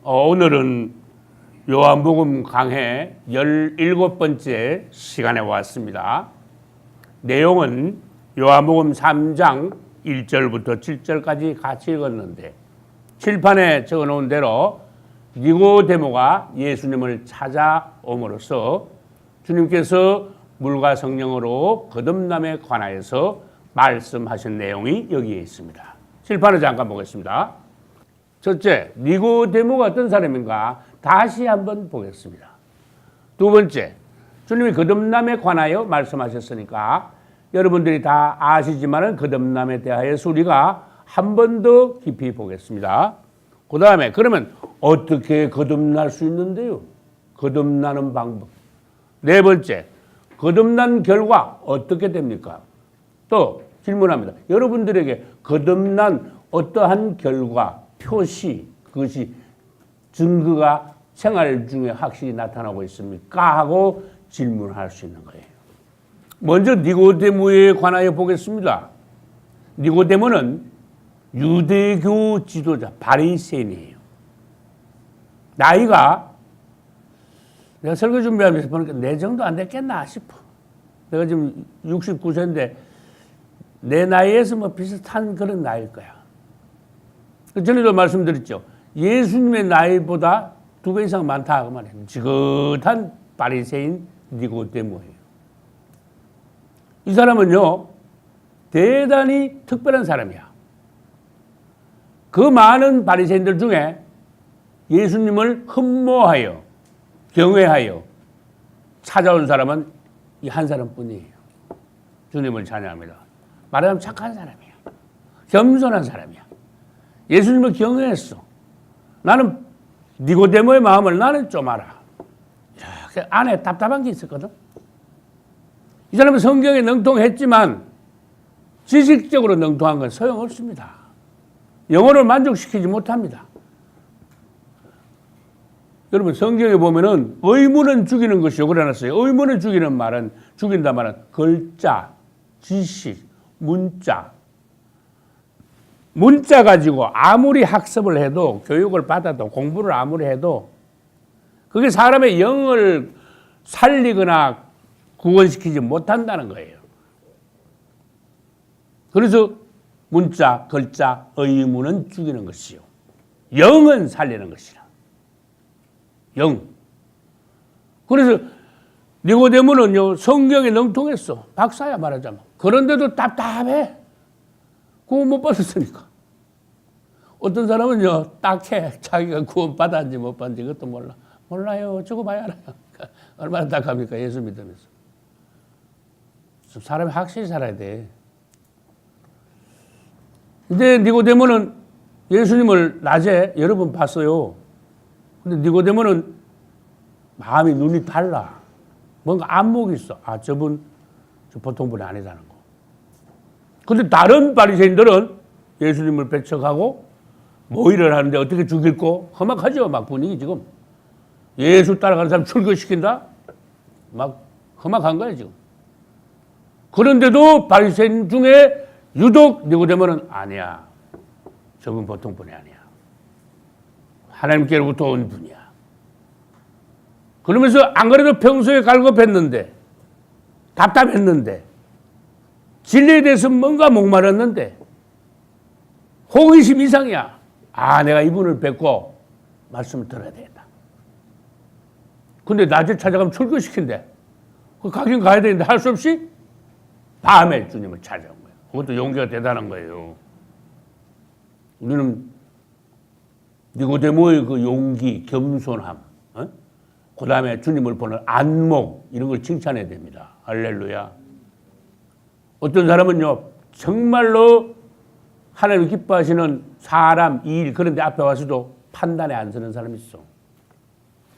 오늘은 요한복음 강해 17번째 시간에 왔습니다. 내용은 요한복음 3장 1절부터 7절까지 같이 읽었는데 칠판에 적어놓은 대로 니고데모가 예수님을 찾아옴으로써 주님께서 물과 성령으로 거듭남에 관하여서 말씀하신 내용이 여기에 있습니다. 칠판을 잠깐 보겠습니다. 첫째, 니고데모가 어떤 사람인가 다시 한번 보겠습니다. 두 번째, 주님이 거듭남에 관하여 말씀하셨으니까 여러분들이 다 아시지만 거듭남에 대하여서 우리가 한 번 더 깊이 보겠습니다. 그 다음에 그러면 어떻게 거듭날 수 있는데요? 거듭나는 방법. 네 번째, 거듭난 결과 어떻게 됩니까? 또 질문합니다. 여러분들에게 거듭난 어떠한 결과, 표시, 그것이 증거가 생활 중에 확실히 나타나고 있습니까? 하고 질문할 수 있는 거예요. 먼저 니고데모에 관하여 보겠습니다. 니고데모는 유대교 지도자, 바리새인이에요. 나이가 내가 설교 준비하면서 보니까 내 정도 안 됐겠나 싶어. 내가 지금 69세인데 내 나이에서 뭐 비슷한 그런 나이일 거야. 전에도 말씀드렸죠. 예수님의 나이보다 2배 이상 많다 그 말이에요. 지긋한 바리새인 니고데모예요. 이 사람은요 대단히 특별한 사람이야. 그 많은 바리새인들 중에 예수님을 흠모하여 경외하여 찾아온 사람은 이 한 사람뿐이에요. 주님을 찬양합니다. 말하자면 착한 사람이야. 겸손한 사람이야. 예수님을 경외했어. 나는 니고데모의 마음을 나는 좀 알아. 그 안에 답답한 게 있었거든. 이 사람은 성경에 능통했지만 지식적으로 능통한 건 소용없습니다. 영혼을 만족시키지 못합니다. 여러분 성경에 보면은 의문은 죽이는 것이요 그래놨어요. 의문은 죽이는 말은 죽인다 말은 글자, 지식, 문자 가지고 아무리 학습을 해도 교육을 받아도 공부를 아무리 해도 그게 사람의 영을 살리거나 구원시키지 못한다는 거예요. 그래서 문자, 글자, 의문은 죽이는 것이요 영은 살리는 것이라. 영. 그래서 니고데모는요 성경에 능통했어. 박사야 말하자면. 그런데도 답답해. 구원 못 받았으니까. 어떤 사람은요 딱해. 자기가 구원 받았는지 못 받았는지 그것도 몰라. 몰라요. 죽어봐야 알아요. 얼마나 딱합니까? 예수 믿으면서. 사람이 확실히 살아야 돼. 근데 니고데모는 예수님을 낮에 여러 번 봤어요. 근데 니고데모는 마음이 눈이 달라. 뭔가 안목이 있어. 아, 저분 저 보통 분이 아니다는 거. 근데 다른 바리새인들은 예수님을 배척하고 모의를 하는데 어떻게 죽일고 험악하죠. 막 분위기 지금. 예수 따라가는 사람 출교시킨다? 막 험악한 거야 지금. 그런데도 바리새인 중에 유독 니고데모는 아니야. 저분 보통 분이 아니야. 하나님께로부터 온 분이야. 그러면서 안 그래도 평소에 갈급했는데 답답했는데 진리에 대해서 뭔가 목말랐는데 호기심 이상이야. 아, 내가 이분을 뵙고 말씀을 들어야 되겠다. 근데 낮에 찾아가면 출교시킨대. 가긴 가야 되는데 할 수 없이 밤에 주님을 찾아온 거예요. 그것도 용기가 대단한 거예요. 우리는 니고데모의 그 용기, 겸손함, 그 다음에 주님을 보는 안목 이런 걸 칭찬해야 됩니다. 할렐루야. 어떤 사람은요 정말로 하나님 기뻐하시는 사람, 일 그런 데 앞에 와서도 판단에 안 서는 사람이 있어.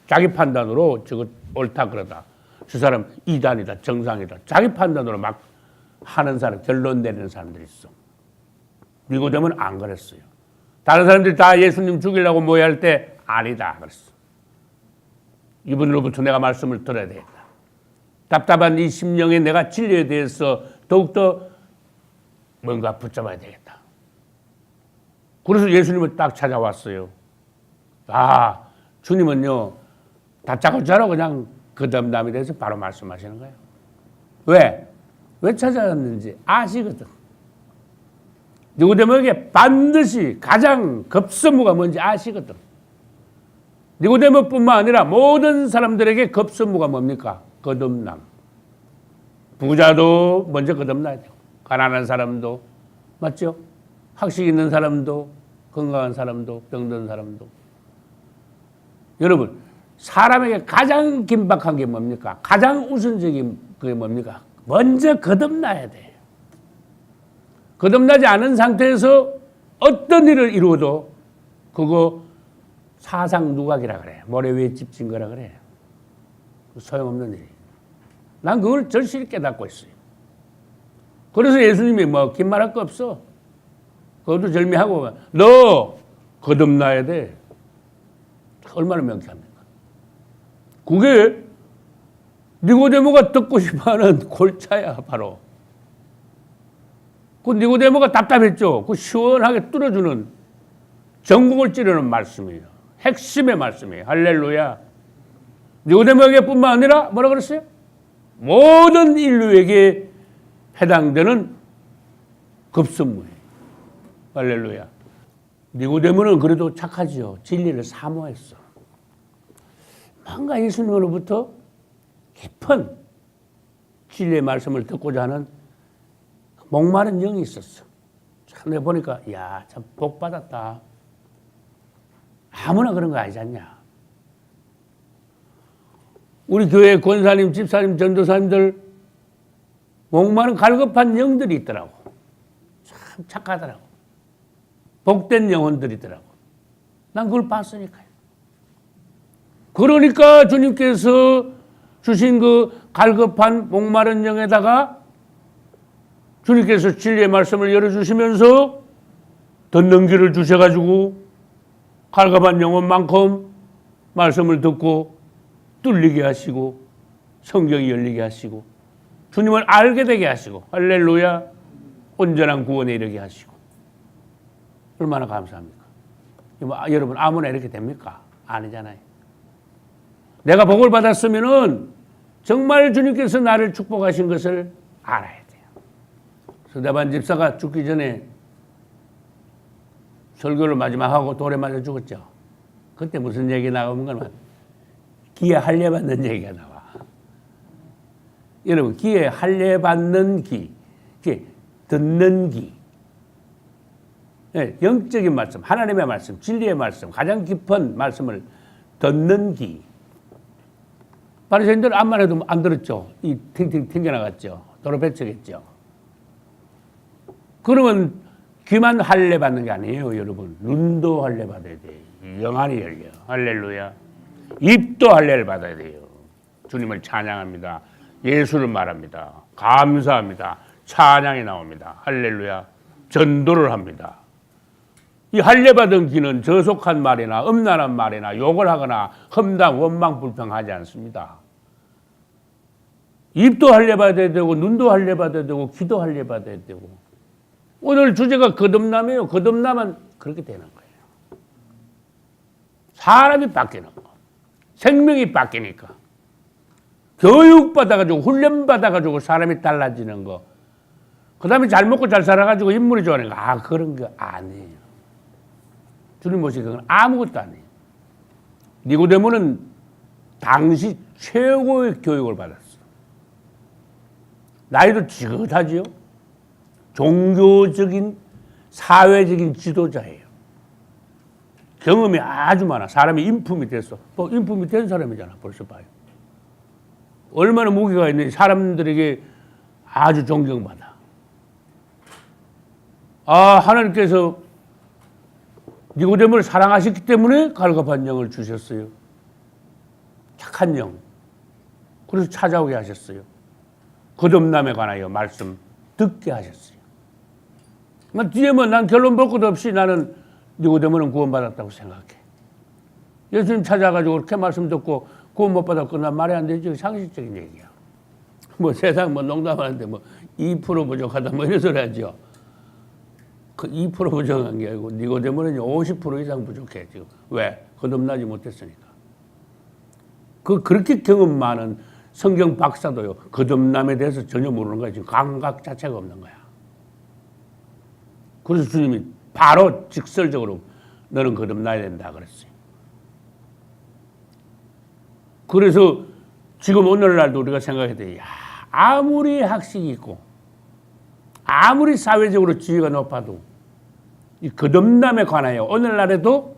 자기 판단으로 저거 옳다 그러다. 저 사람 이단이다, 정상이다. 자기 판단으로 막 하는 사람, 결론 내리는 사람들이 있어. 니고데모는 안 그랬어요. 다른 사람들이 다 예수님 죽이려고 모여할 때 아니다 그랬어. 이분으로부터 내가 말씀을 들어야 되겠다. 답답한 이 심령에 내가 진리에 대해서 더욱더 뭔가 붙잡아야 되겠다. 그래서 예수님을 딱 찾아왔어요. 주님은요, 다짜고짜로 그냥 거듭남에 대해서 바로 말씀하시는 거예요. 왜? 왜 찾아왔는지 아시거든. 니고데모에게 반드시 가장 급선무가 뭔지 아시거든. 니고데모뿐만 아니라 모든 사람들에게 급선무가 뭡니까? 거듭남. 부자도 먼저 거듭나야 돼요. 가난한 사람도, 맞죠? 학식 있는 사람도, 건강한 사람도, 병든 사람도. 여러분, 사람에게 가장 긴박한 게 뭡니까? 가장 우선적인 그게 뭡니까? 먼저 거듭나야 돼요. 거듭나지 않은 상태에서 어떤 일을 이루어도 그거 사상 누각이라 그래. 모래 위에 집진 거라 그래. 소용없는 일이. 난 그걸 절실히 깨닫고 있어요. 그래서 예수님이 긴 말 할 거 없어. 그것도 절미하고 너 거듭나야 돼. 얼마나 명쾌합니까? 그게 니고데모가 듣고 싶어하는 골차야 바로. 그 니고데모가 답답했죠. 그 시원하게 뚫어주는 전국을 찌르는 말씀이에요. 핵심의 말씀이에요. 할렐루야. 니고데모에게뿐만 아니라 뭐라 그랬어요? 모든 인류에게 해당되는 급선무예요. 할렐루야. 니고데모는 그래도 착하지요. 진리를 사모했어. 뭔가 예수님으로부터 깊은 진리의 말씀을 듣고자 하는 목마른 영이 있었어. 참 내가 보니까 참 복 받았다. 아무나 그런 거 아니지 않냐. 우리 교회 권사님, 집사님, 전도사님들 목마른 갈급한 영들이 있더라고. 참 착하더라고. 복된 영혼들이더라고. 난 그걸 봤으니까요. 그러니까 주님께서 주신 그 갈급한 목마른 영에다가 주님께서 진리의 말씀을 열어주시면서 듣는 귀를 주셔가지고 갈급한 영혼만큼 말씀을 듣고 뚫리게 하시고 성경이 열리게 하시고 주님을 알게 되게 하시고 할렐루야 온전한 구원에 이르게 하시고 얼마나 감사합니까? 여러분 아무나 이렇게 됩니까? 아니잖아요. 내가 복을 받았으면은 정말 주님께서 나를 축복하신 것을 알아야 돼요. 서대반 집사가 죽기 전에 설교를 마지막하고 돌에 맞아 죽었죠. 그때 무슨 얘기 나오는 건 기에 할례 받는 얘기가 나와. 여러분 기에 할례 받는 기, 듣는 기. 네, 영적인 말씀, 하나님의 말씀, 진리의 말씀, 가장 깊은 말씀을 듣는 기. 바리새인들 암만 해도 안 들었죠. 이 튕튕 튕겨나갔죠. 도로 배척했죠. 그러면 귀만 할례 받는 게 아니에요, 여러분. 눈도 할례 받아야 돼요. 영안이 열려. 할렐루야. 입도 할례를 받아야 돼요. 주님을 찬양합니다. 예수를 말합니다. 감사합니다. 찬양이 나옵니다. 할렐루야. 전도를 합니다. 이 할례 받은 귀는 저속한 말이나 음란한 말이나 욕을 하거나 험담, 원망, 불평하지 않습니다. 입도 할례 받아야 되고 눈도 할례 받아야 되고 귀도 할례 받아야 되고 오늘 주제가 거듭남이에요. 거듭남은 그렇게 되는 거예요. 사람이 바뀌는 거. 생명이 바뀌니까. 교육받아가지고 훈련받아가지고 사람이 달라지는 거. 그 다음에 잘 먹고 잘 살아가지고 인물이 좋아하는 거. 그런 거 아니에요. 주님 모시기 그건 아무것도 아니에요. 니고데모는 당시 최고의 교육을 받았어. 나이도 지긋하지요. 종교적인 사회적인 지도자예요. 경험이 아주 많아. 사람이 인품이 됐어. 인품이 된 사람이잖아. 벌써 봐요. 얼마나 무게가 있는지 사람들에게 아주 존경받아. 하나님께서 니고데모를 사랑하셨기 때문에 갈급한 영을 주셨어요. 착한 영. 그래서 찾아오게 하셨어요. 거듭남에 관하여 말씀 듣게 하셨어요. 뒤에 난 결론 볼 것도 없이 나는 니고데모는 구원받았다고 생각해. 예수님 찾아가지고 그렇게 말씀 듣고 구원 못 받았고 난 말이 안 되죠. 상식적인 얘기야. 세상 농담하는데 2% 부족하다 이런 소리 하죠. 2% 부족한 게 아니고 니고데모는 50% 이상 부족해 지금. 왜? 거듭나지 못했으니까. 그렇게 경험 많은 성경 박사도요 거듭남에 대해서 전혀 모르는 거야. 지금 감각 자체가 없는 거야. 그래서 주님이 바로 직설적으로 너는 거듭나야 된다 그랬어요. 그래서 지금 오늘날도 우리가 생각해야 돼. 야, 아무리 학식이 있고 아무리 사회적으로 지위가 높아도 이 거듭남에 관하여 오늘날에도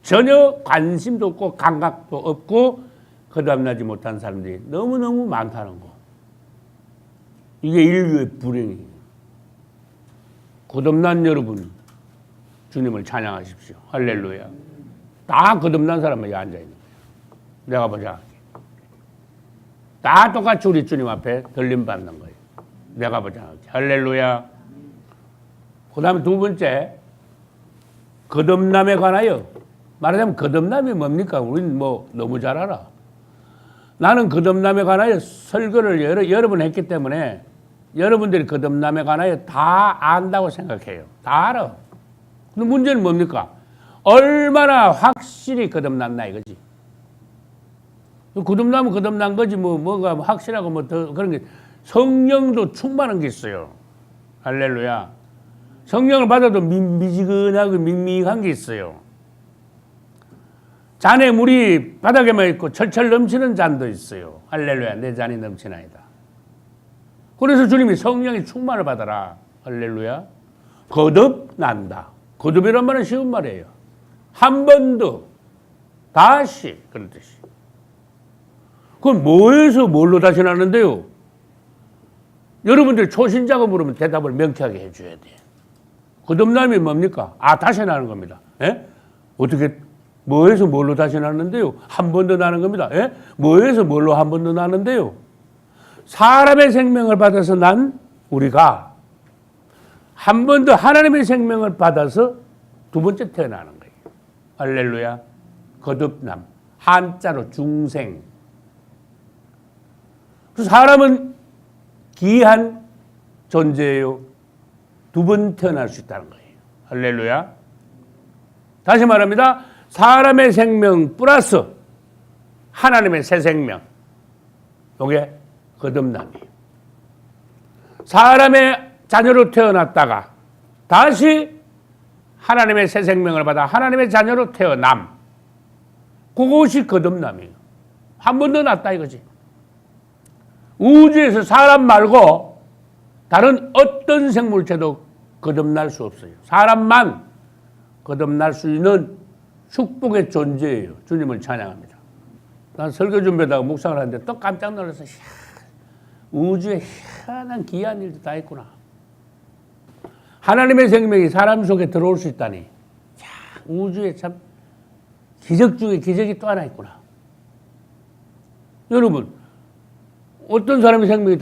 전혀 관심도 없고 감각도 없고 거듭나지 못한 사람들이 너무너무 많다는 거. 이게 인류의 불행이에요. 거듭난 여러분 주님을 찬양하십시오. 할렐루야. 다 거듭난 사람만 여기 앉아있는 거예요. 내가 보자. 다 똑같이 우리 주님 앞에 들림받는 거예요. 내가 보자. 할렐루야. 그 다음에 두 번째, 거듭남에 관하여. 말하자면 거듭남이 뭡니까? 우리는 뭐 너무 잘 알아. 나는 거듭남에 관하여 설교를 여러 번 했기 때문에 여러분들이 거듭남에 관하여 다 안다고 생각해요. 다 알아. 근데 문제는 뭡니까? 얼마나 확실히 거듭났나 이거지. 거듭나면 거듭난 거지 뭔가 확실하고 뭐 더 그런 게 성령도 충만한 게 있어요. 할렐루야. 성령을 받아도 미지근하고 밍밍한 게 있어요. 잔에 물이 바닥에만 있고 철철 넘치는 잔도 있어요. 할렐루야. 내 잔이 넘치나이다. 그래서 주님이 성령의 충만을 받아라. 할렐루야. 거듭난다. 거듭이란 말은 쉬운 말이에요. 한 번 더 다시 그런 뜻이. 그럼 뭐에서 뭘로 다시 나는데요? 여러분들이 초신자가 물으면 대답을 명쾌하게 해줘야 돼. 거듭남이 뭡니까? 다시 나는 겁니다. 예? 어떻게 뭐에서 뭘로 다시 나는데요? 한 번 더 나는 겁니다. 예? 뭐에서 뭘로 한 번 더 나는데요? 사람의 생명을 받아서 난 우리가 한 번 더 하나님의 생명을 받아서 두 번째 태어나는 거예요. 할렐루야. 거듭남. 한자로 중생. 그래서 사람은 귀한 존재예요. 두 번 태어날 수 있다는 거예요. 할렐루야. 다시 말합니다. 사람의 생명 플러스 하나님의 새 생명. 이게 거듭남이에요. 사람의 자녀로 태어났다가 다시 하나님의 새 생명을 받아 하나님의 자녀로 태어남. 그것이 거듭남이에요. 한 번 더 났다 이거지. 우주에서 사람 말고 다른 어떤 생물체도 거듭날 수 없어요. 사람만 거듭날 수 있는 축복의 존재예요. 주님을 찬양합니다. 난 설교 준비하다가 묵상을 하는데 또 깜짝 놀라서 우주에 희한한 귀한 일도 다 있구나. 하나님의 생명이 사람 속에 들어올 수 있다니. 우주에 참 기적 중에 기적이 또 하나 있구나. 여러분, 어떤 사람의 생명이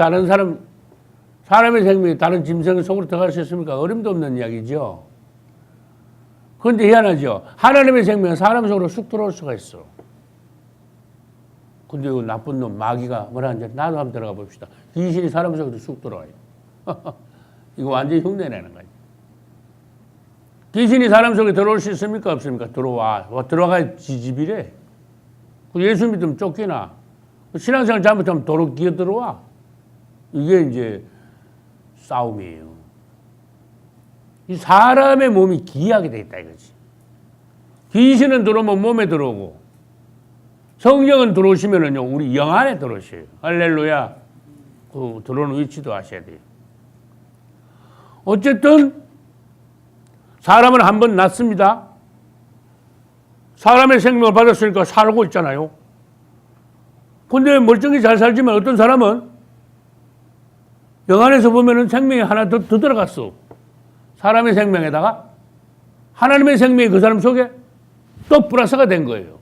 사람의 생명이 다른 짐승 속으로 들어갈 수 있습니까? 어림도 없는 이야기죠. 그런데 희한하죠. 하나님의 생명은 사람 속으로 쑥 들어올 수가 있어. 근데 이 나쁜 놈 마귀가 뭐라 하는지 나도 한번 들어가 봅시다. 귀신이 사람 속으로 쑥 들어와요. 이거 완전히 흉내내는 거예요. 귀신이 사람 속에 들어올 수 있습니까? 없습니까? 들어와. 들어가야 지집이래. 예수 믿으면 쫓기나. 신앙생활 잘못하면 도로 기어 들어와. 이게 이제 싸움이에요. 이 사람의 몸이 기이하게 돼 있다 이거지. 귀신은 들어오면 몸에 들어오고 성령은 들어오시면은요 우리 영 안에 들어오셔요. 할렐루야. 그 들어오는 위치도 아셔야 돼요. 어쨌든 사람은 한 번 낳습니다. 사람의 생명을 받았으니까 살고 있잖아요. 근데 멀쩡히 잘 살지만 어떤 사람은 영 안에서 보면은 생명이 하나 더 들어갔어. 사람의 생명에다가 하나님의 생명이 그 사람 속에 또 플러스가 된 거예요.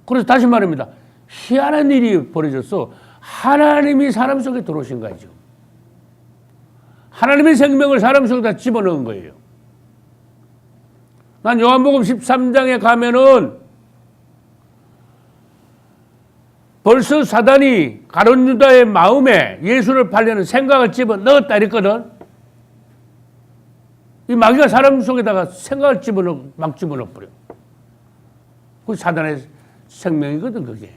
그래서 다시 말합니다. 희한한 일이 벌어졌어. 하나님이 사람 속에 들어오신 거예요. 지금. 하나님의 생명을 사람 속에다 집어넣은 거예요. 난 요한복음 13장에 가면은 벌써 사단이 가룟 유다의 마음에 예수를 팔려는 생각을 집어넣었다 이랬거든. 이 마귀가 사람 속에다가 생각을 막 집어넣어버려. 그 사단의 생명이거든, 그게.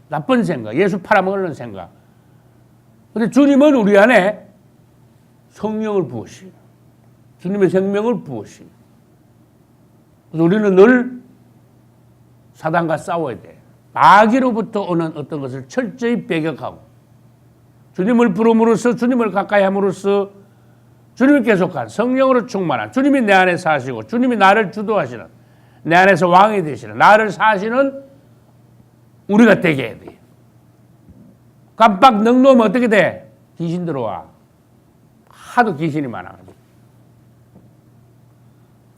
나쁜 생각, 예수 팔아먹으려는 생각. 근데 주님은 우리 안에 성령을 부으시. 주님의 생명을 부으시. 그래서 우리는 늘 사단과 싸워야 돼. 마귀로부터 오는 어떤 것을 철저히 배격하고 주님을 부름으로써 주님을 가까이 함으로써 주님이 계속한 성령으로 충만한 주님이 내 안에 사시고 주님이 나를 주도하시는 내 안에서 왕이 되시는 나를 사시는 우리가 되게 해야 돼. 깜빡 넉 놓으면 어떻게 돼? 귀신 들어와. 하도 귀신이 많아.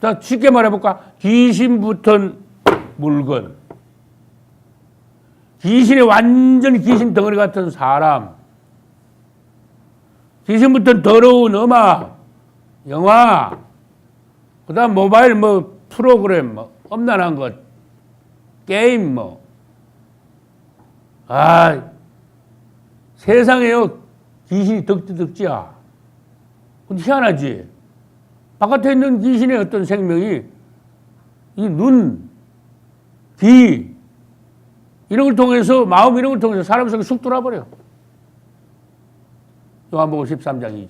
자, 쉽게 말해볼까? 귀신 붙은 물건. 귀신이 완전히 귀신 덩어리 같은 사람. 귀신 붙은 더러운 음악, 영화, 그 다음 모바일 프로그램, 엄난한 것, 게임 세상에요, 귀신이 덕지덕지야. 근데 희한하지? 바깥에 있는 귀신의 어떤 생명이 이 눈, 귀, 이런 걸 통해서, 마음 이런 걸 통해서 사람 속에 쑥 들어와버려. 요한복음 13장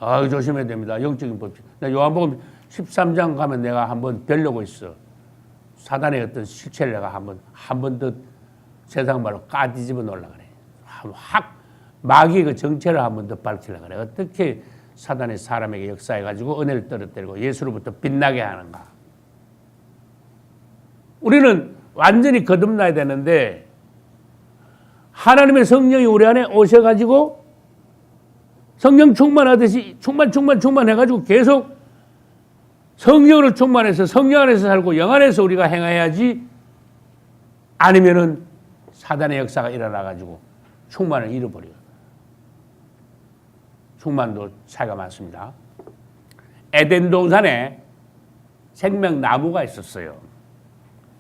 2절. 조심해야 됩니다. 영적인 법칙. 나 요한복음 13장 가면 내가 한번 뵈려고 있어. 사단의 어떤 실체를 내가 한 번 더 세상 말로 까뒤집어 놓으려 그래. 마귀의 그 정체를 한 번 더 밝히려 그래. 어떻게 사단의 사람에게 역사해가지고 은혜를 떨어뜨리고 예수로부터 빛나게 하는가. 우리는 완전히 거듭나야 되는데 하나님의 성령이 우리 안에 오셔가지고 성령 충만하듯이 충만해가지고 계속 성령으로 충만해서 성령 안에서 살고 영 안에서 우리가 행해야지 아니면은 사단의 역사가 일어나가지고 충만을 잃어버려요. 충만도 차이가 많습니다. 에덴 동산에 생명나무가 있었어요.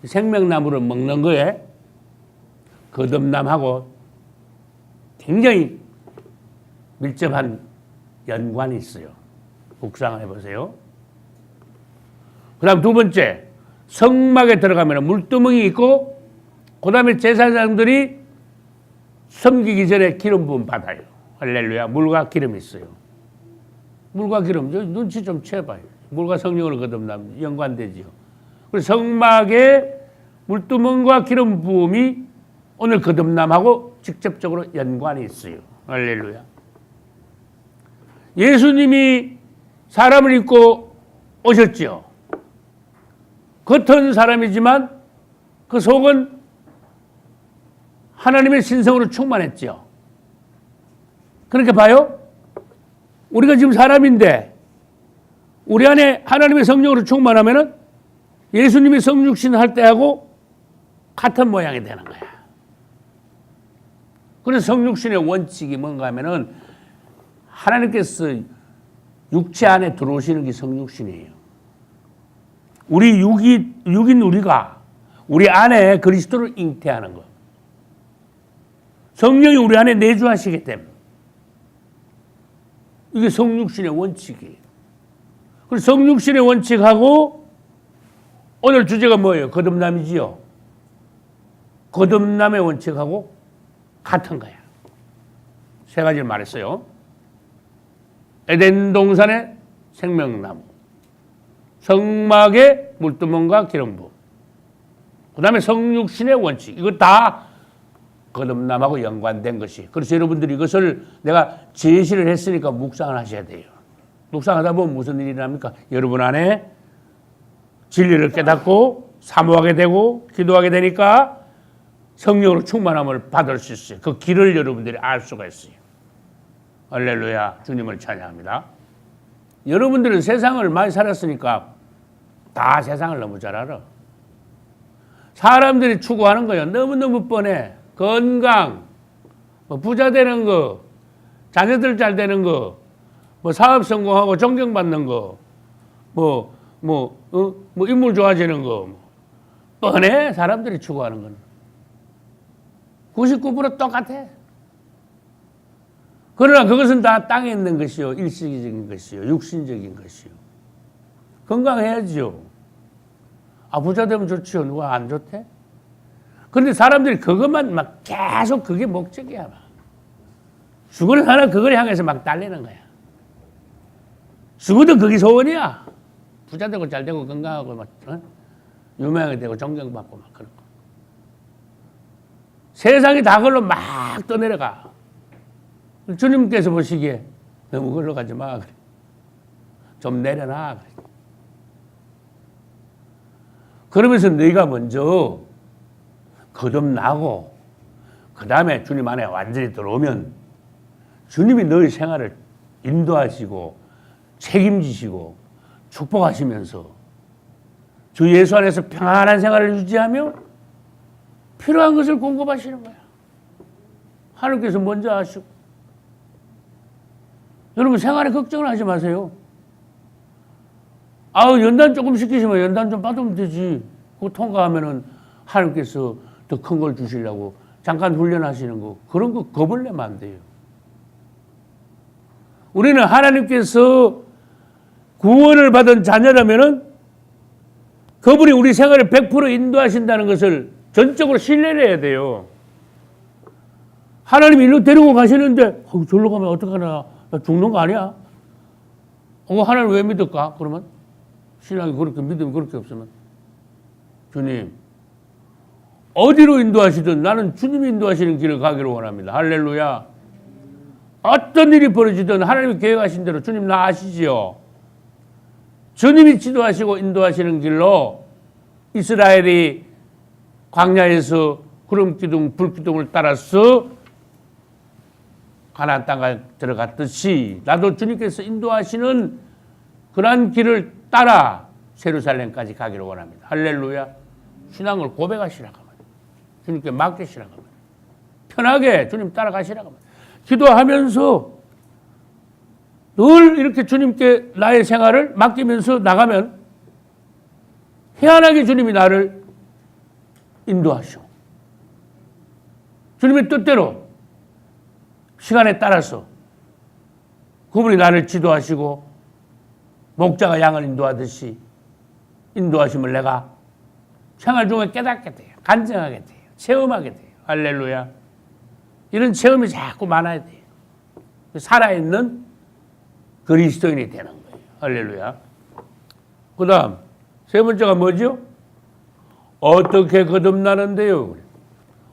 생명나무를 먹는 거에 거듭남하고 굉장히 밀접한 연관이 있어요. 묵상을 해보세요. 그 다음 두 번째, 성막에 들어가면 물두멍이 있고 그 다음에 제사장들이 섬기기 전에 기름 부음 받아요. 할렐루야. 물과 기름이 있어요. 물과 기름, 눈치 좀 채봐요. 물과 성령으로 거듭남 연관되지요. 그래서 성막에 물두멍과 기름 부음이 오늘 거듭남하고 직접적으로 연관이 있어요. 할렐루야. 예수님이 사람을 입고 오셨죠. 겉은 사람이지만 그 속은 하나님의 신성으로 충만했죠. 그렇게 봐요. 우리가 지금 사람인데 우리 안에 하나님의 성령으로 충만하면은 예수님이 성육신 할 때하고 같은 모양이 되는 거야. 그래서 성육신의 원칙이 뭔가 하면은 하나님께서 육체 안에 들어오시는 게 성육신이에요. 우리 육인 우리가 우리 안에 그리스도를 잉태하는 것. 성령이 우리 안에 내주하시기 때문에 이게 성육신의 원칙이에요. 그래서 성육신의 원칙하고 오늘 주제가 뭐예요? 거듭남이지요. 거듭남의 원칙하고 같은 거야. 세 가지를 말했어요. 에덴 동산의 생명나무, 성막의 물두멍과 기름부, 그 다음에 성육신의 원칙. 이거 다 거듭남하고 연관된 것이. 그래서 여러분들이 이것을 내가 제시를 했으니까 묵상을 하셔야 돼요. 묵상하다 보면 무슨 일이 일어납니까? 여러분 안에 진리를 깨닫고 사모하게 되고 기도하게 되니까 성령으로 충만함을 받을 수 있어요. 그 길을 여러분들이 알 수가 있어요. 할렐루야. 주님을 찬양합니다. 여러분들은 세상을 많이 살았으니까 다 세상을 너무 잘 알아. 사람들이 추구하는 거예요. 너무너무 뻔해. 건강, 부자 되는 거, 자녀들 잘 되는 거, 사업 성공하고 존경받는 거, 인물 좋아지는 거. 뻔해. 사람들이 추구하는 건. 99% 똑같아. 그러나 그것은 다 땅에 있는 것이요. 일시적인 것이요. 육신적인 것이요. 건강해야죠. 아, 부자 되면 좋지요. 누가 안 좋대? 그런데 사람들이 그것만 막 계속 그게 목적이야. 막. 죽어는 하나 그걸 향해서 막 달리는 거야. 죽어도 그게 소원이야. 부자 되고 잘 되고 건강하고 막 유명하게 되고 존경받고 막 그런 거. 세상이 다 그걸로 막 떠내려가. 주님께서 보시기에 너무 그걸로 가지 마. 그래. 좀 내려놔. 그래. 그러면서 너희가 먼저 거듭나고 그 다음에 주님 안에 완전히 들어오면 주님이 너희 생활을 인도하시고 책임지시고 축복하시면서 주 예수 안에서 평안한 생활을 유지하며 필요한 것을 공급하시는 거야. 하나님께서 먼저 하시고. 여러분 생활에 걱정을 하지 마세요. 아우 연단 조금 시키시면 연단 좀 받으면 되지. 그거 통과하면은 하나님께서 더 큰 걸 주시려고 잠깐 훈련하시는 거 그런 거 겁을 내면 안 돼요. 우리는 하나님께서 구원을 받은 자녀라면은 그분이 우리 생활을 100% 인도하신다는 것을 전적으로 신뢰를 해야 돼요. 하나님이 일로 데리고 가시는데 저리로 가면 어떡하나 나 죽는 거 아니야? 하나님 왜 믿을까? 그러면 신앙이 그렇게 믿음이 그렇게 없으면 주님 어디로 인도하시든 나는 주님이 인도하시는 길을 가기를 원합니다. 할렐루야. 어떤 일이 벌어지든 하나님이 계획하신 대로 주님 나 아시지요. 주님이 지도하시고 인도하시는 길로 이스라엘이 광야에서 구름 기둥, 불 기둥을 따라서 가나안 땅에 들어갔듯이 나도 주님께서 인도하시는 그러한 길을 따라 예루살렘까지 가기를 원합니다. 할렐루야. 신앙을 고백하시라고 합니다. 주님께 맡기시라고 합니다. 편하게 주님 따라가시라고 합니다. 기도하면서 늘 이렇게 주님께 나의 생활을 맡기면서 나가면 희한하게 주님이 나를 인도하시고 주님의 뜻대로 시간에 따라서 그분이 나를 지도하시고 목자가 양을 인도하듯이 인도하심을 내가 생활 중에 깨닫게 돼요. 간증하게 돼요. 체험하게 돼요. 할렐루야. 이런 체험이 자꾸 많아야 돼요. 살아있는 그리스도인이 되는 거예요. 할렐루야. 그 다음 세 번째가 뭐죠? 어떻게 거듭나는데요?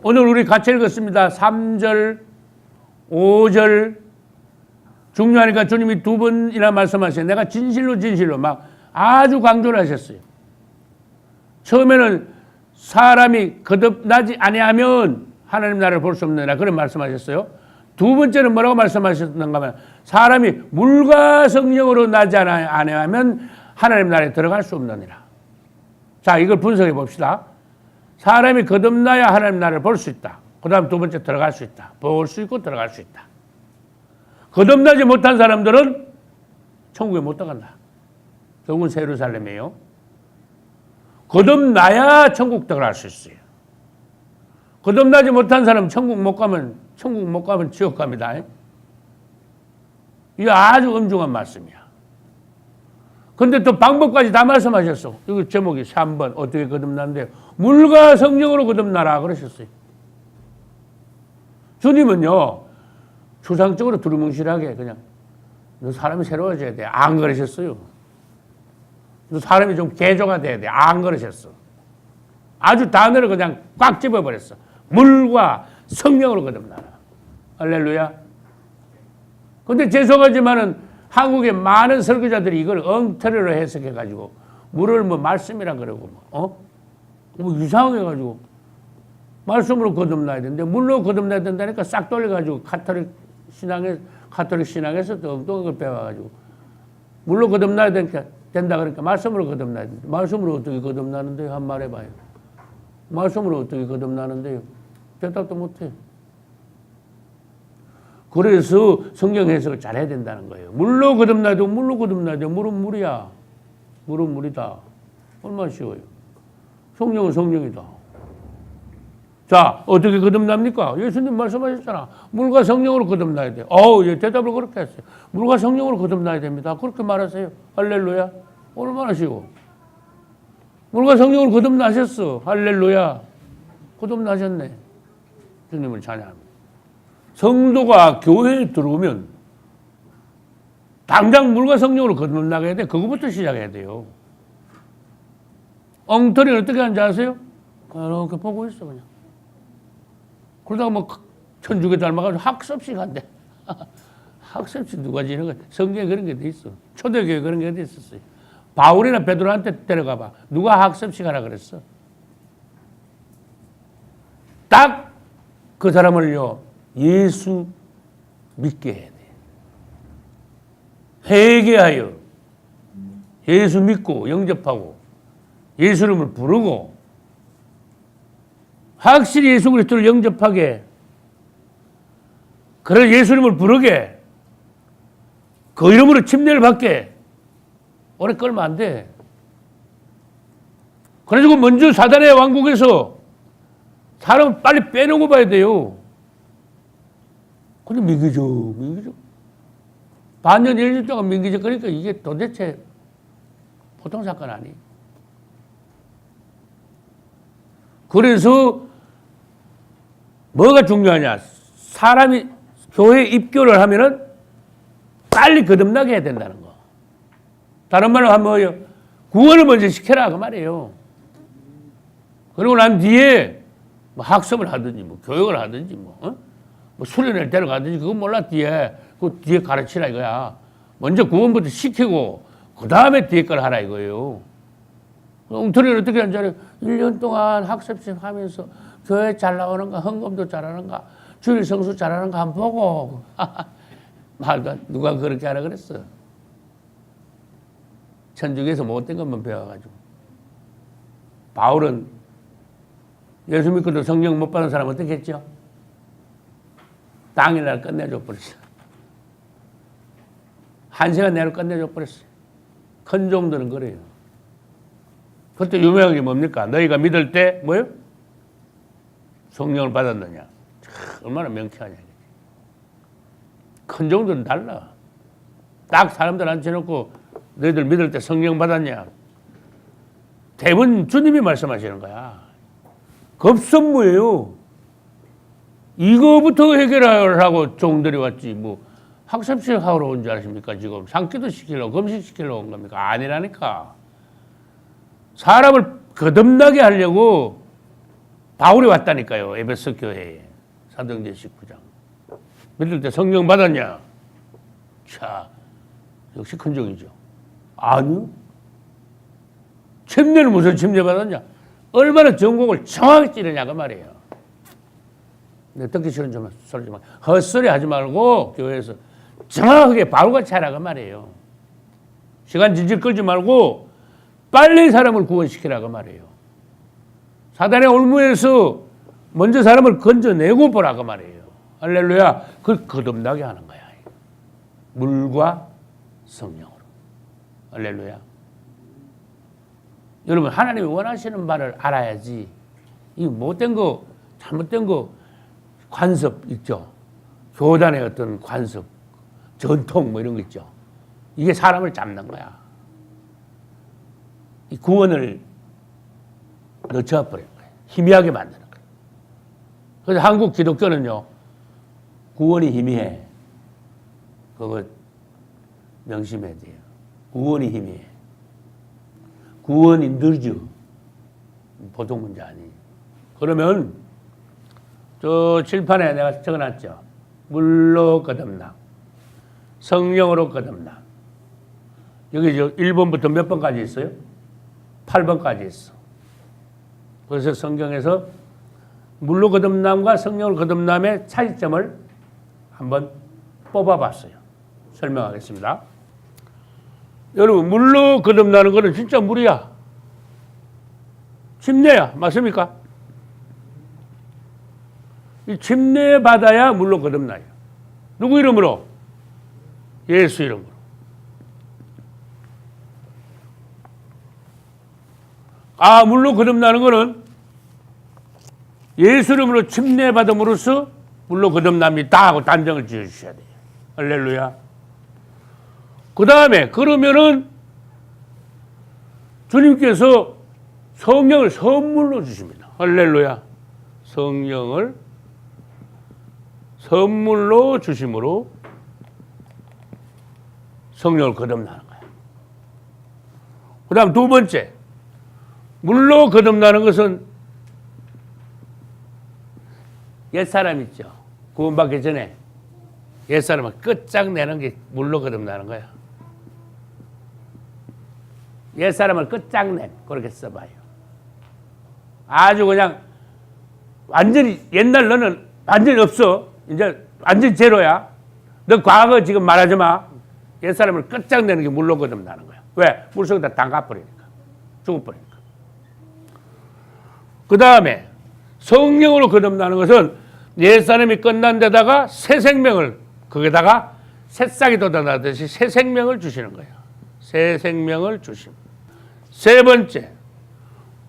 오늘 우리 같이 읽었습니다. 3절, 5절 중요하니까 주님이 두 번이나 말씀하셨어요. 내가 진실로 막 아주 강조를 하셨어요. 처음에는 사람이 거듭나지 아니하면 하나님 나라를 볼 수 없느니라 그런 말씀하셨어요. 두 번째는 뭐라고 말씀하셨는가 하면 사람이 물과 성령으로 나지 아니하면 하나님 나라에 들어갈 수 없느니라. 자, 이걸 분석해 봅시다. 사람이 거듭나야 하나님 나라를 볼 수 있다. 그 다음 두 번째 들어갈 수 있다. 볼 수 있고 들어갈 수 있다. 거듭나지 못한 사람들은 천국에 못 들어간다. 결국은 예루살렘이에요. 거듭나야 천국 들어갈 수 있어요. 거듭나지 못한 사람은 천국 못 가면 지옥 갑니다. 이게 아주 엄중한 말씀이야. 근데 또 방법까지 다 말씀하셨어. 여기 제목이 3번 어떻게 거듭나는데요. 물과 성령으로 거듭나라 그러셨어요. 주님은요. 추상적으로 두루뭉실하게 그냥 너 사람이 새로워져야 돼. 안 그러셨어요. 너 사람이 좀 개조가 돼야 돼. 안 그러셨어. 아주 단어를 그냥 꽉 집어버렸어. 물과 성령으로 거듭나라. 할렐루야. 근데 죄송하지만은 한국의 많은 설교자들이 이걸 엉터리로 해석해가지고 물을 뭐 말씀이라 그러고 뭐 이상해가지고 말씀으로 거듭나야 되는데 물로 거듭나야 된다니까 싹 돌려가지고 카톨릭 신앙에서 또 엉뚱한 걸 배워가지고 물로 거듭나야 된다 그러니까 말씀으로 거듭나야 된다. 말씀으로 어떻게 거듭나는데요? 한 말 해봐요. 말씀으로 어떻게 거듭나는데요? 대답도 못해. 그래서 성경 해석을 잘해야 된다는 거예요. 물로 거듭나야 돼. 물은 물이야. 물은 물이다. 얼마나 쉬워요. 성령은 성령이다. 자, 어떻게 거듭납니까? 예수님 말씀하셨잖아. 물과 성령으로 거듭나야 돼. 예, 대답을 그렇게 했어요. 물과 성령으로 거듭나야 됩니다. 그렇게 말하세요. 할렐루야. 얼마나 쉬워. 물과 성령으로 거듭나셨어. 할렐루야. 거듭나셨네. 주님을 찬양합니다. 성도가 교회에 들어오면 당장 물과 성령으로 거듭나게 돼. 그거부터 시작해야 돼요. 엉터리는 어떻게 하는지 아세요? 이렇게 보고 있어 그냥. 그러다가 뭐 천주교 닮아가지고 학습식 한대. 학습식 누가 지는 거야? 성경에 그런 게 돼 있어. 초대교회 그런 게 돼 있었어요. 바울이나 베드로한테 데려가봐. 누가 학습식 하라 그랬어? 딱 그 사람을요, 예수 믿게 해야 돼. 회개하여 예수 믿고 영접하고 예수 이름을 부르고 확실히 예수 그리스도를 영접하게, 그래 예수 이름을 부르게, 그 이름으로 침례를 받게 오래 끌면 안 돼. 그래가지고 먼저 사단의 왕국에서 사람을 빨리 빼놓고 봐야 돼요. 근데 민기적. 반년 1년 동안 민기적 그러니까 이게 도대체 보통 사건 아니에요. 그래서 뭐가 중요하냐? 사람이 교회에 입교를 하면은 빨리 거듭나게 해야 된다는 거. 다른 말로 하면 뭐예요? 구원을 먼저 시켜라 그 말이에요. 그리고 난 뒤에 뭐 학습을 하든지 뭐 교육을 하든지 뭐 수련회를 데려가든지 그건 몰라. 그 뒤에 가르치라 이거야. 먼저 구원부터 시키고 그 다음에 뒤에 걸 하라 이거예요. 엉터리를 어떻게 하는지 알아요? 1년 동안 학습식 하면서 교회 잘 나오는가, 헌금도 잘하는가, 주일 성수 잘하는가 한번 보고. 말도 안, 누가 그렇게 하라 그랬어? 천주교에서 못된 것만 배워가지고. 바울은 예수 믿고도 성령 못 받은 사람 어떻게 했죠? 당일날 끝내줘 버렸어. 1시간 내로 끝내줘 버렸어. 큰 종들은 그래요. 그때 유명한 게 뭡니까? 너희가 믿을 때 뭐요? 성령을 받았느냐? 얼마나 명쾌하냐. 큰 종들은 달라. 딱 사람들 앉혀놓고 너희들 믿을 때 성령 받았냐? 대부분 주님이 말씀하시는 거야. 급선무예요. 이거부터 해결하라고 종들이 왔지. 뭐 학습식 하러 온 줄 아십니까? 지금 상기도 시키려고 금식시키려고 온 겁니까? 아니라니까. 사람을 거듭나게 하려고 바울이 왔다니까요. 에베소 교회에. 사도행전 19장. 믿을 때 성령 받았냐? 자, 역시 큰 종이죠. 아니요. 침례는 무슨 침례 받았냐? 얼마나 전공을 정확히 찌르냐 그 말이에요. 내 듣기 싫은 소리 좀 헛소리 하지 말고 교회에서 정확하게 바울같이 하라 그 말이에요. 시간 질질 끌지 말고 빨리 사람을 구원시키라 그 말이에요. 사단의 올무에서 먼저 사람을 건져내고 보라 그 말이에요. 할렐루야. 그걸 거듭나게 하는 거야. 물과 성령으로. 할렐루야. 여러분 하나님이 원하시는 바를 알아야지. 이 못된 거, 잘못된 거 관습 있죠. 교단의 어떤 관습, 전통 뭐 이런 거 있죠. 이게 사람을 잡는 거야. 이 구원을 늦춰버리는 거예요. 희미하게 만드는 거예요. 그래서 한국 기독교는요. 구원이 희미해. 그거 명심해야 돼요. 구원이 희미해. 구원이 늦어. 보통 문제 아니에요. 그러면 저 칠판에 내가 적어놨죠. 물로 거듭나. 성령으로 거듭나. 여기 저 1번부터 몇 번까지 있어요? 8번까지 있어. 그래서 성경에서 물로 거듭남과 성령으로 거듭남의 차이점을 한번 뽑아봤어요. 설명하겠습니다. 여러분 물로 거듭나는 거는 진짜 물이야. 침례야. 맞습니까? 이 침례 받아야 물로 거듭나요. 누구 이름으로? 예수 이름으로. 물로 거듭나는 거는 예수 이름으로 침례받음으로써 물로 거듭납니다 하고 단정을 지어주셔야 돼요. 할렐루야. 그 다음에 그러면은 주님께서 성령을 선물로 주십니다. 할렐루야. 성령을 선물로 주심으로 성령을 거듭나는 거예요. 그 다음 두 번째, 물로 거듭나는 것은 옛사람 있죠. 구원받기 전에 옛사람은 끝장내는 게 물로 거듭나는 거야. 옛사람을 끝장내, 그렇게 써봐요. 아주 그냥 완전히 옛날 너는 완전히 없어. 이제 완전히 제로야. 너 과거 지금 말하지 마. 옛사람을 끝장내는 게 물로 거듭나는 거야. 왜? 물속에다 담가버리니까. 죽어버리니까. 그 다음에 성령으로 거듭나는 것은 옛사람이 끝난 데다가 새 생명을, 거기다가 새싹이 돋아나듯이 새 생명을 주시는 거예요. 새 생명을 주심. 세 번째,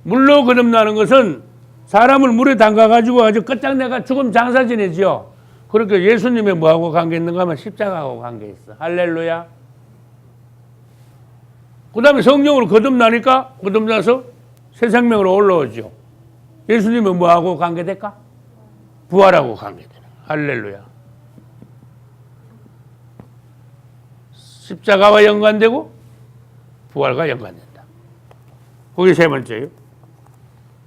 물로 거듭나는 것은 사람을 물에 담가가지고 아주 끝장내가 죽음 장사 지내지요. 그러니까 예수님의 뭐하고 관계 있는가 하면 십자가하고 관계 있어. 할렐루야. 그 다음에 성령으로 거듭나니까 거듭나서 새 생명으로 올라오죠. 예수님은 뭐하고 관계될까? 부활하고 관계되는. 할렐루야. 십자가와 연관되고 부활과 연관된다. 그게 세 번째요.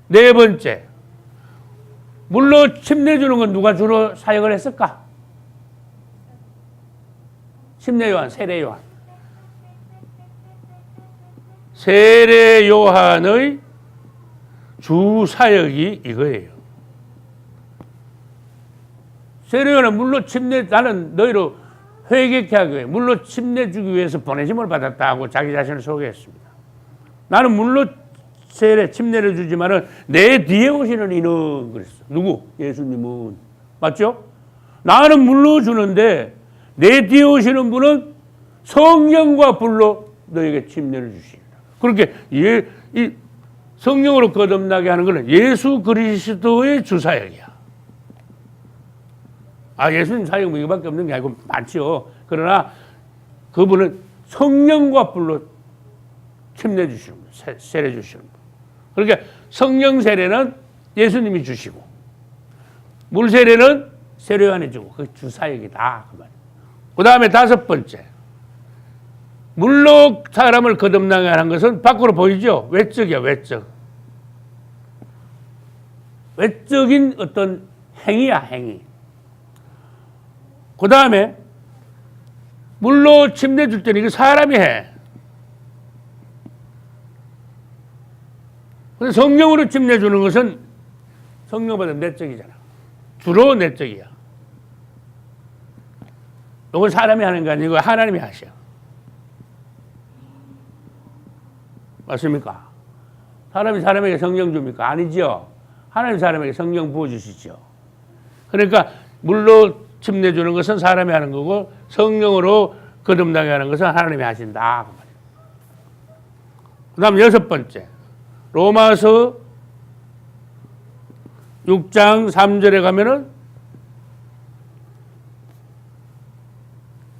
네 번째, 물로 침례주는 건 누가 주로 사역을 했을까? 침례 요한, 세례 요한. 세례 요한의 주 사역이 이거예요. 세례 요한은 물로 침례, 나는 너희로 회개케 하기 위해 물로 침례 주기 위해서 보내심을 받았다고 자기 자신을 소개했습니다. 나는 물로 세례, 침례를 주지만은 내 뒤에 오시는 이는 그랬어. 누구? 예수님은. 맞죠? 나는 물로 주는데 내 뒤에 오시는 분은 성령과 불로 너에게 침례를 주시리라. 그렇게 이 성령으로 거듭나게 하는 것은 예수 그리스도의 주사역이야. 아, 예수님 사역은 이거밖에 없는 게 아니고 많죠. 그러나 그분은 성령과 불로 침례 주시는 분, 세례 주시는 분. 그러니까 성령 세례는 예수님이 주시고 물 세례는 세례 요한이 주고 그 주사역이다. 그 다음에 다섯 번째, 물로 사람을 거듭나게 하는 것은 밖으로 보이죠? 외적이야, 외적. 외적인 어떤 행위야, 행위. 그 다음에 물로 침례 줄 때는 이거 사람이 해. 근데 성령으로 침례 주는 것은 성령보다 내적이잖아. 주로 내적이야. 이건 사람이 하는 게 아니고 하나님이 하셔. 맞습니까? 사람이 사람에게 성령 줍니까? 아니죠. 하나님 사람에게 성령 부어주시죠. 그러니까 물로 침례 주는 것은 사람이 하는 거고 성령으로 거듭나게 하는 것은 하나님이 하신다. 그 다음 여섯 번째, 로마서 6장 3절에 가면은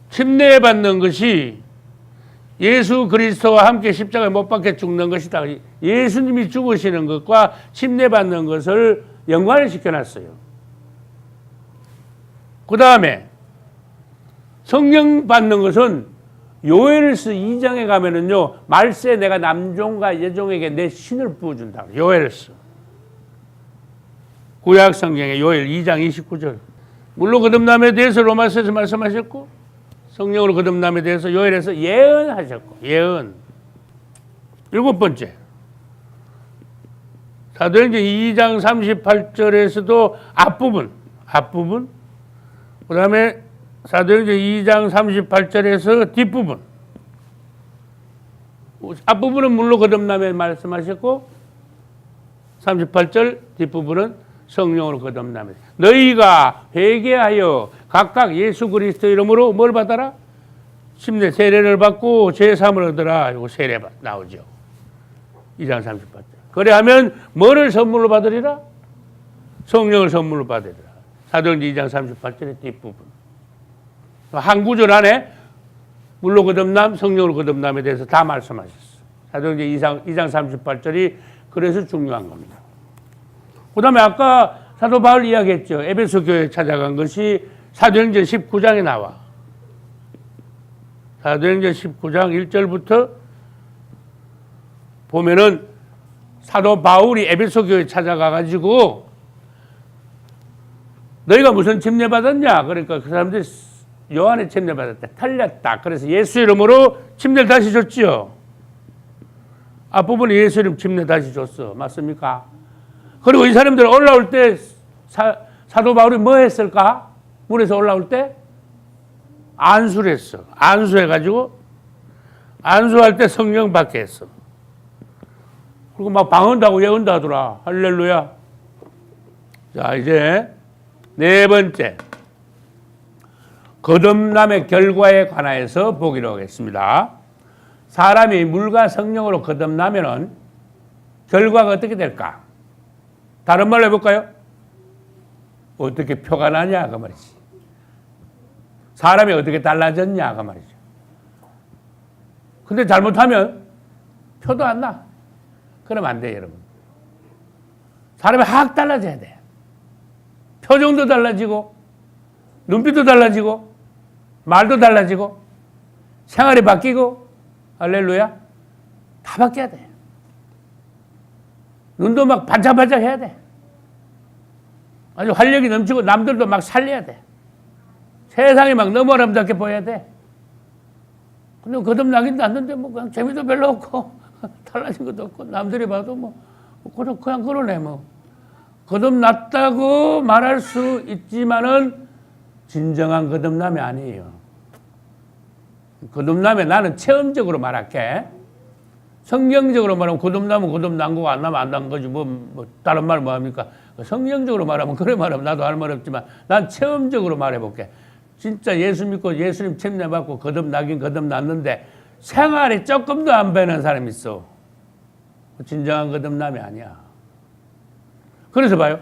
침례받는 것이 예수 그리스도와 함께 십자가에 못 박혀 죽는 것이다. 예수님이 죽으시는 것과 침례받는 것을 연관을 시켜놨어요. 그 다음에 성령 받는 것은 요엘서 2장에 가면은요, 말세 내가 남종과 여종에게 내 신을 부어준다. 요엘서. 구약 성경의 요엘 2장 29절. 물로 거듭남에 대해서 로마서에서 말씀하셨고, 성령으로 거듭남에 대해서 요엘에서 예언하셨고, 예언. 일곱 번째, 사도행전 2장 38절에서도 앞부분. 그 다음에 사도행전 2장 38절에서 뒷부분. 앞부분은 물로 거듭남에 말씀하셨고 38절 뒷부분은 성령으로 거듭남에. 너희가 회개하여 각각 예수 그리스도 이름으로 뭘 받아라? 침례 세례를 받고 제3을 얻으라. 이거 세례 나오죠. 2장 38절. 그래하면 뭐를 선물로 받으리라? 성령을 선물로 받으리라. 사도행전 2장 38절의 뒷부분. 한 구절 안에 물로 거듭남, 성령으로 거듭남에 대해서 다 말씀하셨어요. 사도행전 2장 38절이 그래서 중요한 겁니다. 그 다음에 아까 사도 바울 이야기했죠. 에베소 교회에 찾아간 것이 사도행전 19장에 나와. 사도행전 19장 1절부터 보면은 사도 바울이 에베소 교회에 찾아가가지고 너희가 무슨 침례받았냐? 그러니까 그 사람들이 요한의 침례받았다. 틀렸다. 그래서 예수 이름으로 침례를 다시 줬지요. 앞부분에 예수 이름 침례 다시 줬어. 맞습니까? 그리고 이 사람들 올라올 때 사도 바울이 뭐 했을까? 물에서 올라올 때 안수를 했어. 안수해가지고 안수할 때 성령 받게 했어. 그리고 막 방언다고 예언다 하더라. 할렐루야. 자, 이제 네 번째. 거듭남의 결과에 관하여서 보기로 하겠습니다. 사람이 물과 성령으로 거듭나면은 결과가 어떻게 될까? 다른 말로 해볼까요? 어떻게 표가 나냐 그 말이지. 사람이 어떻게 달라졌냐 그 말이죠. 근데 잘못하면 표도 안 나. 그러면 안 돼, 여러분. 사람이 확 달라져야 돼. 표정도 달라지고 눈빛도 달라지고 말도 달라지고 생활이 바뀌고 할렐루야 다 바뀌어야 돼. 눈도 막 반짝반짝 해야 돼. 아주 활력이 넘치고 남들도 막 살려야 돼. 세상이 막 너무 아름답게 보여야 돼. 근데 거듭나긴 났는데 뭐 그냥 재미도 별로 없고 달라진 것도 없고 남들이 봐도 뭐 그냥 그러네 뭐. 거듭났다고 말할 수 있지만은 진정한 거듭남이 아니에요. 거듭남에 나는 체험적으로 말할게. 성경적으로 말하면 거듭나면 거듭난 거고 안 나면 안 난 거지 뭐 다른 말 뭐합니까? 성경적으로 말하면 그래 말하면 나도 할 말 없지만 난 체험적으로 말해볼게. 진짜 예수 믿고 예수님 침례받고 거듭나긴 거듭났는데 생활이 조금도 안 변한 사람이 있어. 진정한 거듭남이 아니야. 그래서 봐요.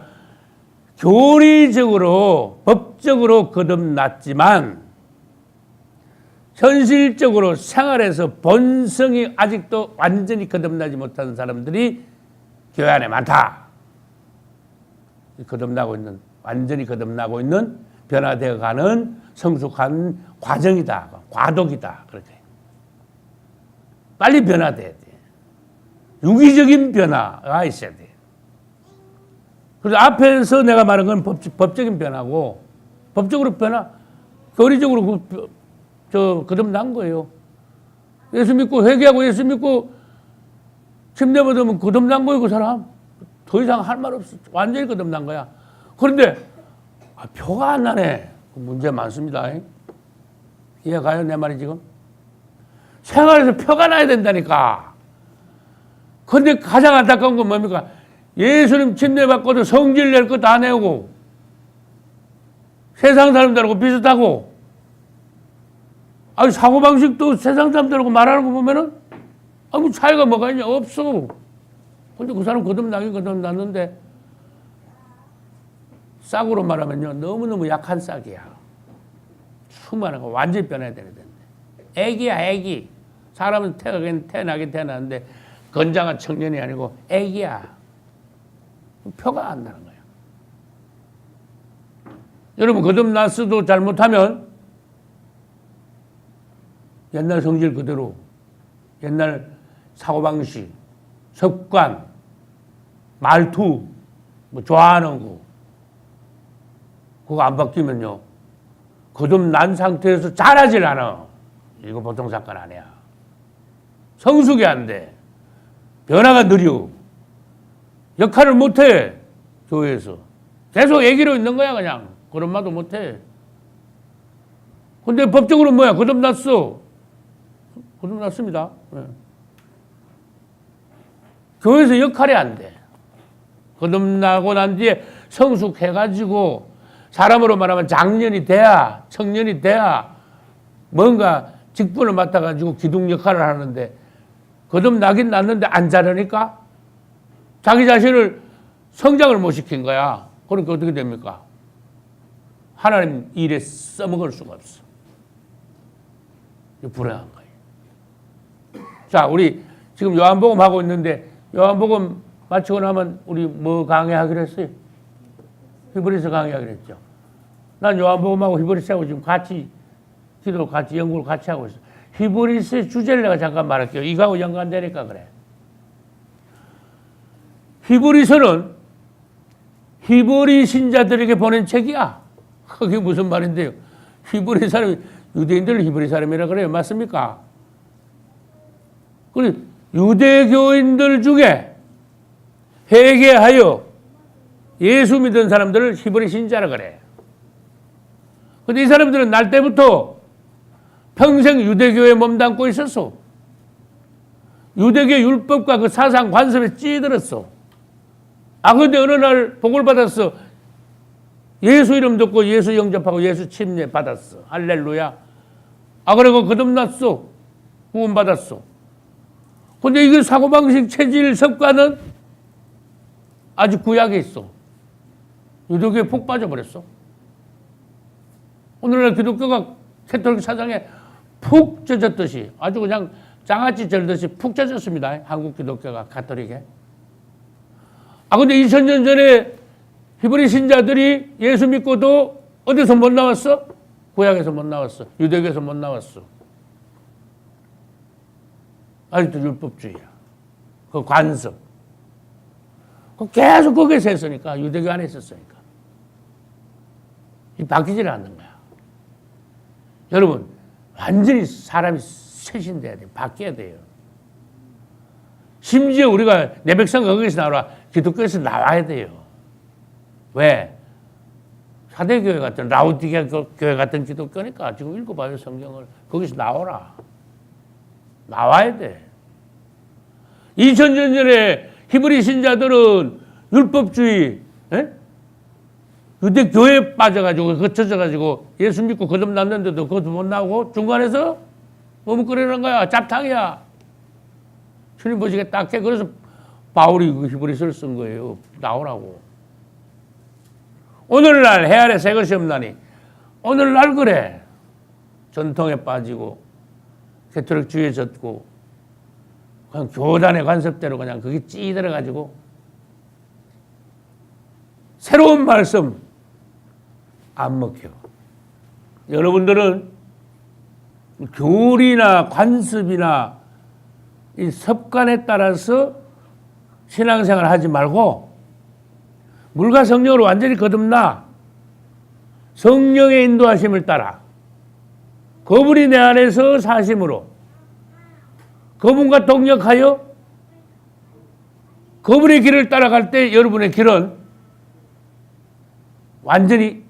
교리적으로 법적으로 거듭났지만 현실적으로 생활에서 본성이 아직도 완전히 거듭나지 못한 사람들이 교회 안에 많다. 거듭나고 있는 완전히 거듭나고 있는 변화되어 가는 성숙한 과정이다. 과도기다. 그렇게 빨리 변화돼야 돼. 유기적인 변화가 있어야 돼. 그래서 앞에서 내가 말한 건 법적인 변화고 법적으로 변화, 교리적으로 거듭난 거예요. 예수 믿고 회개하고 예수 믿고 침례받으면 거듭난 거예요, 그 사람. 더 이상 할 말 없어. 완전히 거듭난 거야. 그런데 표가 안 나네. 문제 많습니다. 이해가요, 내 말이 지금? 생활에서 표가 나야 된다니까. 그런데 가장 안타까운 건 뭡니까? 예수님 침례받고도 성질 낼 거 다 내고 세상 사람들하고 비슷하고 사고방식도 세상 사람들하고 말하는 거 보면은 뭐 차이가 뭐가 있냐? 없어. 근데 그 사람 거듭나긴 거듭났는데 싹으로 말하면요 너무너무 약한 싹이야. 수많은 거 완전히 변해야 되는데 애기야 애기. 사람은 태어나긴 태어났는데 건장한 청년이 아니고 애기야. 표가 안 나는 거야. 여러분 거듭났어도 잘못하면 옛날 성질 그대로 옛날 사고방식, 습관, 말투, 뭐 좋아하는 거 그거 안 바뀌면요 거듭난 상태에서 잘하질 않아. 이거 보통 사건 아니야. 성숙이 안 돼. 변화가 느려. 역할을 못해. 교회에서 계속 얘기로 있는 거야. 그냥 그런 말도 못해. 근데 법적으로 뭐야? 거듭났어. 거듭났습니다. 네. 교회에서 역할이 안 돼. 거듭나고 난 뒤에 성숙해가지고 사람으로 말하면 장년이 돼야 청년이 돼야 뭔가 직분을 맡아가지고 기둥 역할을 하는데 거듭나긴 났는데 안 자라니까 자기 자신을 성장을 못 시킨 거야. 그러니까 어떻게 됩니까? 하나님 일에 써먹을 수가 없어. 불행한 거예요. 자, 우리 지금 요한복음 하고 있는데 요한복음 마치고 나면 우리 뭐 강의하기로 했어요? 히브리서 강의하기로 했죠. 난 요한복음하고 히브리서하고 지금 같이 기도 같이 연구를 같이 하고 있어. 히브리서의 주제를 내가 잠깐 말할게요. 이거하고 연관되니까 그래. 히브리서는 히브리 신자들에게 보낸 책이야. 그게 무슨 말인데요? 히브리 사람, 유대인들을 히브리 사람이라 그래요. 맞습니까? 그리고 유대교인들 중에 회개하여 예수 믿은 사람들을 히브리 신자라 그래. 근데 이 사람들은 날 때부터 평생 유대교에 몸담고 있었어. 유대교 율법과 그 사상 관습에 찌들었어. 근데 어느 날 복을 받았어. 예수 이름 듣고 예수 영접하고 예수 침례 받았어. 할렐루야. 그리고 거듭났어. 구원 받았어. 근데 이게 사고방식, 체질, 습관은 아직 구약에 있어. 유대교에 푹 빠져버렸어. 오늘날 기독교가 캐톨릭 사상에 푹 젖었듯이 아주 그냥 장아찌 절듯이 푹 젖었습니다. 한국 기독교가 가톨릭에. 근데 2000년 전에 히브리 신자들이 예수 믿고도 어디서 못 나왔어? 구약에서 못 나왔어. 유대교에서 못 나왔어. 아직도 율법주의야. 그 관습. 계속 거기서 했으니까, 유대교 안에 있었으니까. 바뀌질 않는 거야. 여러분, 완전히 사람이 쇄신돼야 돼요. 바뀌어야 돼요. 심지어 우리가 내 백성 거기서 나와, 기독교에서 나와야 돼요. 왜? 사대교회 같은, 라우디게 교회 같은 기독교니까 지금 읽어봐요, 성경을. 거기서 나오라. 나와야 돼. 2000년 전에 히브리 신자들은 율법주의, 유대교회에 빠져가지고, 거쳐져가지고, 예수 믿고 거듭났는데도 그것도 못 나오고, 중간에서 머뭇거리는 거야. 짭탕이야. 주님 보시기에 딱해. 그래서 바울이 그 히브리서를 쓴 거예요. 나오라고. 오늘날 해 아래 새 것이 없나니, 오늘날 그래. 전통에 빠지고, 캐톨릭주의에 젖고, 그냥 교단의 관습대로 그냥 그게 찌들어가지고, 새로운 말씀 안 먹혀. 여러분들은 교리나 관습이나 이 습관에 따라서 신앙생활을 하지 말고 물과 성령으로 완전히 거듭나 성령의 인도하심을 따라 그분이 내 안에서 사심으로 그분과 동역하여 그분의 길을 따라갈 때 여러분의 길은 완전히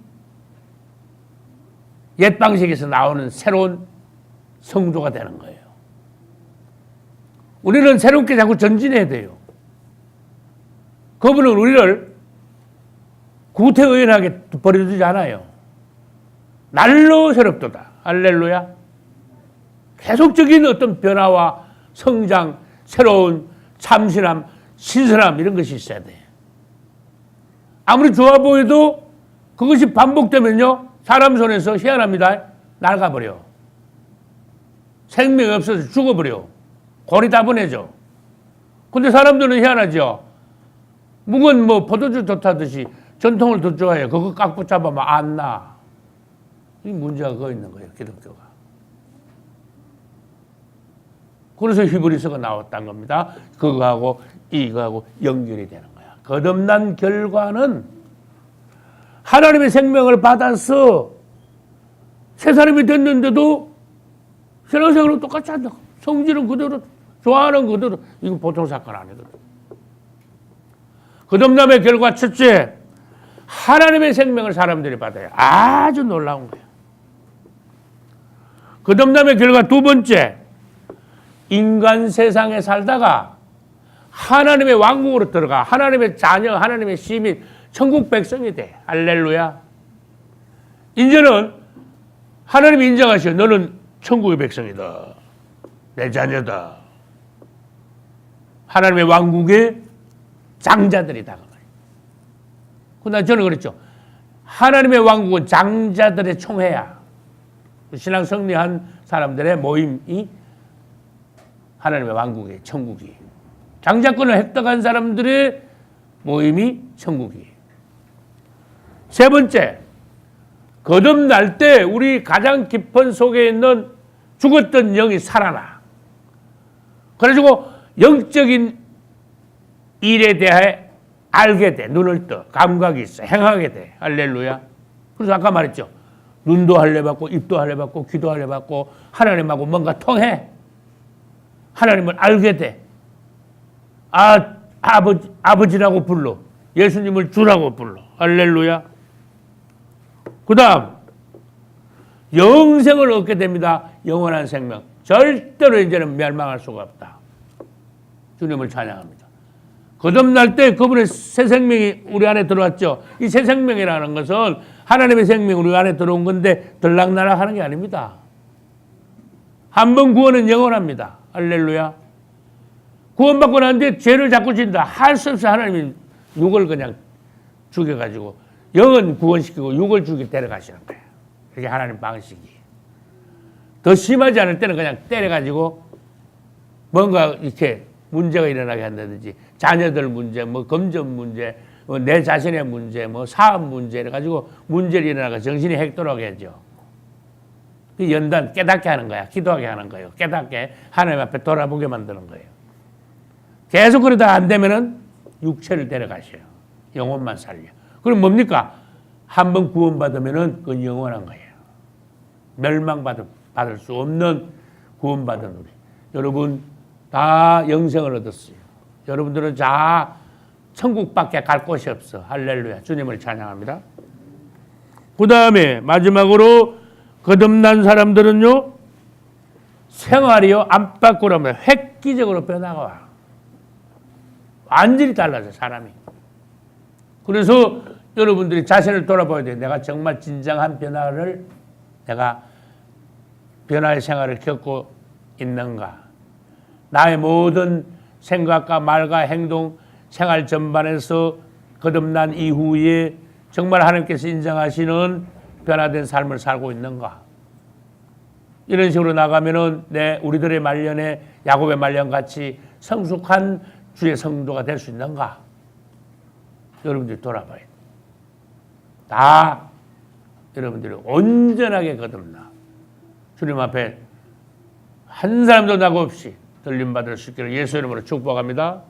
옛 방식에서 나오는 새로운 성도가 되는 거예요. 우리는 새롭게 자꾸 전진해야 돼요. 그분은 우리를 구태의연하게 버려두지 않아요. 날로 새롭도다. 할렐루야. 계속적인 어떤 변화와 성장, 새로운 참신함, 신선함 이런 것이 있어야 돼. 아무리 좋아 보여도 그것이 반복되면요. 사람 손에서 희한합니다. 낡아버려. 생명이 없어서 죽어버려. 골이 다 보내죠. 근데 사람들은 희한하죠. 묵은 포도주 좋다듯이 전통을 더 좋아해요. 그거 꽉 붙잡으면 안 나. 이 문제가 그거 있는 거예요. 기독교가. 그래서 히브리서가 나왔다는 겁니다. 그거하고 이거하고 연결이 되는 거야. 거듭난 결과는 하나님의 생명을 받아서 새 사람이 됐는데도 신앙생활은 똑같이 한다. 성질은 그대로, 좋아하는 그대로. 이거 보통 사건 아니거든. 거듭남의 결과 첫째, 하나님의 생명을 사람들이 받아요. 아주 놀라운 거예요. 거듭남의 결과 두 번째, 인간 세상에 살다가 하나님의 왕국으로 들어가 하나님의 자녀, 하나님의 시민, 천국 백성이 돼. 할렐루야. 이제는 하나님이 인정하셔. 너는 천국의 백성이다. 내 자녀다. 하나님의 왕국의 장자들이다. 그러나 저는 그랬죠. 하나님의 왕국은 장자들의 총회야. 신앙 승리한 사람들의 모임이 하나님의 왕국이에요. 천국이. 장자권을 획득한 사람들의 모임이 천국이에요. 세 번째, 거듭날 때 우리 가장 깊은 속에 있는 죽었던 영이 살아나. 그래가지고 영적인 일에 대해 알게 돼. 눈을 떠. 감각이 있어. 행하게 돼. 할렐루야. 그래서 아까 말했죠. 눈도 할례받고 입도 할례받고 귀도 할례받고 하나님하고 뭔가 통해. 하나님을 알게 돼. 아버지라고 불러. 예수님을 주라고 불러. 할렐루야. 그 다음 영생을 얻게 됩니다. 영원한 생명. 절대로 이제는 멸망할 수가 없다. 주님을 찬양합니다. 거듭날 때 그분의 새 생명이 우리 안에 들어왔죠. 이 새 생명이라는 것은 하나님의 생명이 우리 안에 들어온 건데 들락날락 하는 게 아닙니다. 한 번 구원은 영원합니다. 할렐루야. 구원받고 난 뒤에 죄를 자꾸 진다. 할 수 없이 하나님이 육을 그냥 죽여가지고 영은 구원시키고 육을 죽여 데려가시는 거예요. 그게 하나님 방식이에요. 더 심하지 않을 때는 그냥 때려가지고 뭔가 이렇게 문제가 일어나게 한다든지 자녀들 문제, 뭐 금전 문제, 내 자신의 문제, 뭐 사업 문제 이래가지고 문제를 일어나가 정신이 핵도하게 하죠. 그 연단 깨닫게 하는 거야. 기도하게 하는 거예요. 깨닫게 하나님 앞에 돌아보게 만드는 거예요. 계속 그러다 안 되면은 육체를 데려가셔요. 영혼만 살려. 그럼 뭡니까? 한 번 구원받으면은 그건 영원한 거예요. 멸망받을 수 없는 구원받은 우리. 여러분 다 영생을 얻었어요. 여러분들은 다 천국밖에 갈 곳이 없어. 할렐루야. 주님을 찬양합니다. 그 다음에 마지막으로 거듭난 사람들은요. 생활이요. 안팎으로 획기적으로 변화가 완전히 달라져 사람이. 그래서 여러분들이 자신을 돌아봐야 돼요. 내가 정말 진정한 변화를 내가 변화의 생활을 겪고 있는가. 나의 모든 생각과 말과 행동, 생활 전반에서 거듭난 이후에 정말 하나님께서 인정하시는 변화된 삶을 살고 있는가. 이런 식으로 나가면은 우리들의 말년에 야곱의 말년 같이 성숙한 주의 성도가 될 수 있는가. 여러분들이 돌아봐야 돼. 다 여러분들이 온전하게 거듭나 주님 앞에 한 사람도 나고 없이 들림받을 수 있기를 예수 이름으로 축복합니다.